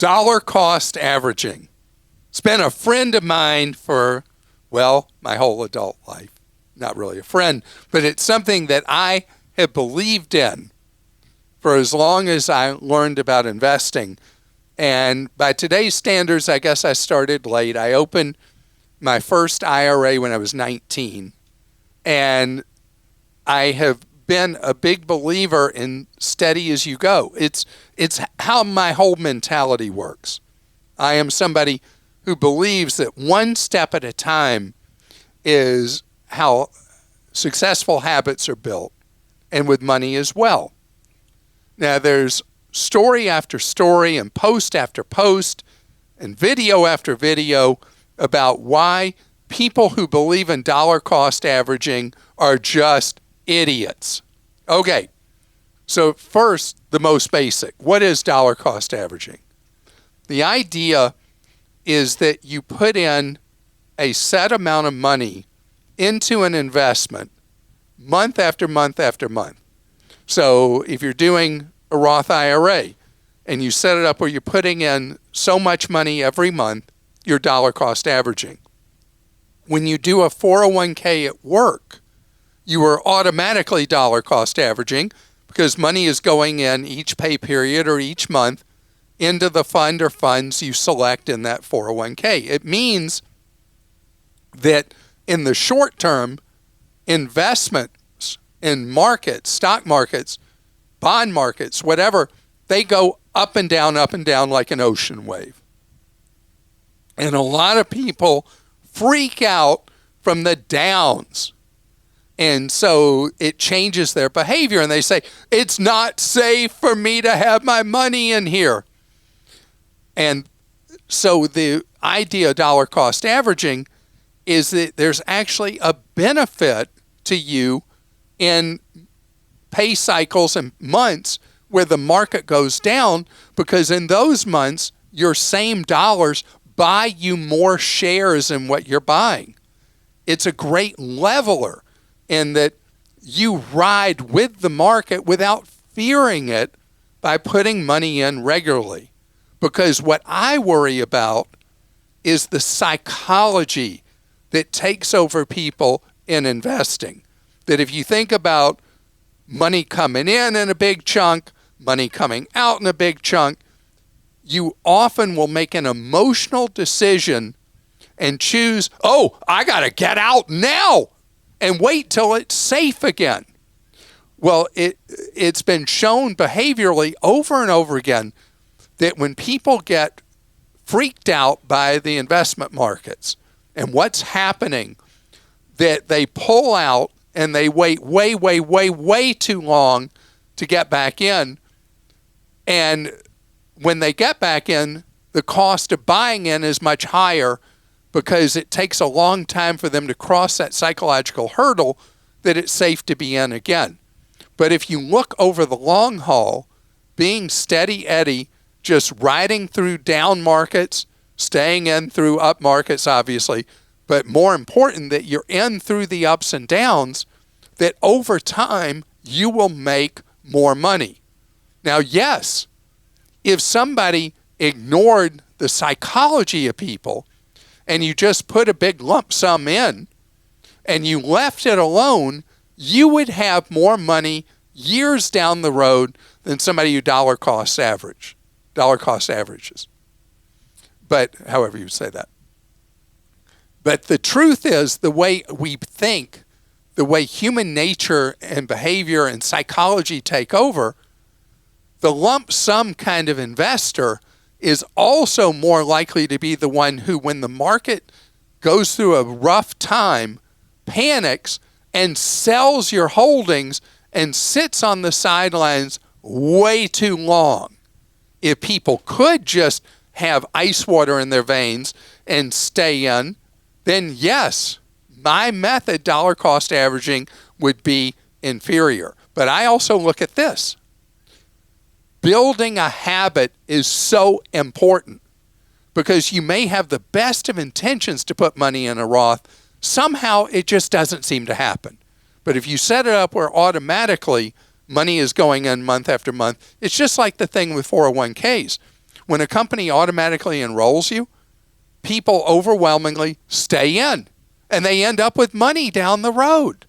dollar cost averaging. It's been a friend of mine for, well, my whole adult life. Not really a friend, but it's something that I have believed in for as long as I learned about investing. And by today's standards, I guess I started late. I opened my first IRA when I was 19. And I have been a big believer in steady as you go. It's how my whole mentality works. I am somebody who believes that one step at a time is how successful habits are built, and with money as well. Now, there's story after story and post after post and video after video about why people who believe in dollar cost averaging are just idiots. Okay, so first, the most basic. What is dollar cost averaging? The idea is that you put in a set amount of money into an investment month after month after month. So if you're doing a Roth IRA and you set it up where you're putting in so much money every month, you're dollar cost averaging. When you do a 401k at work, you are automatically dollar cost averaging because money is going in each pay period or each month into the fund or funds you select in that 401k. It means that in the short term, investments in markets, stock markets, bond markets, whatever, they go up and down like an ocean wave. And a lot of people freak out from the downs. And so it changes their behavior and they say, it's not safe for me to have my money in here. And so the idea of dollar cost averaging is that there's actually a benefit to you in pay cycles and months where the market goes down, because in those months, your same dollars buy you more shares in what you're buying. It's a great leveler in that you ride with the market without fearing it by putting money in regularly. Because what I worry about is the psychology that takes over people in investing. That if you think about money coming in a big chunk, money coming out in a big chunk, you often will make an emotional decision and choose, oh, I got to get out now and wait till it's safe again. Well, it's been shown behaviorally over and over again that when people get freaked out by the investment markets and what's happening, that they pull out and they wait way too long to get back in. And when they get back in, the cost of buying in is much higher because it takes a long time for them to cross that psychological hurdle that it's safe to be in again. But if you look over the long haul, being steady Eddie, just riding through down markets, staying in through up markets, obviously, but more important that you're in through the ups and downs, that over time you will make more money. Now, yes, if somebody ignored the psychology of people and you just put a big lump sum in and you left it alone, you would have more money years down the road than somebody who dollar cost averages. But however you say that. But the truth is, the way we think, the way human nature and behavior and psychology take over, the lump sum kind of investor is also more likely to be the one who, when the market goes through a rough time, panics and sells your holdings and sits on the sidelines way too long. If people could just have ice water in their veins and stay in, then yes, my method, dollar cost averaging, would be inferior. But I also look at this. Building a habit is so important because you may have the best of intentions to put money in a Roth. Somehow it just doesn't seem to happen. But if you set it up where automatically money is going in month after month, it's just like the thing with 401ks. when a company automatically enrolls you, people overwhelmingly stay in, and they end up with money down the road.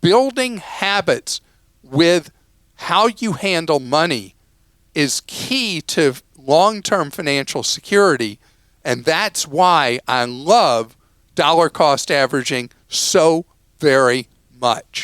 Building habits with how you handle money is key to long-term financial security, and that's why I love dollar cost averaging so very much.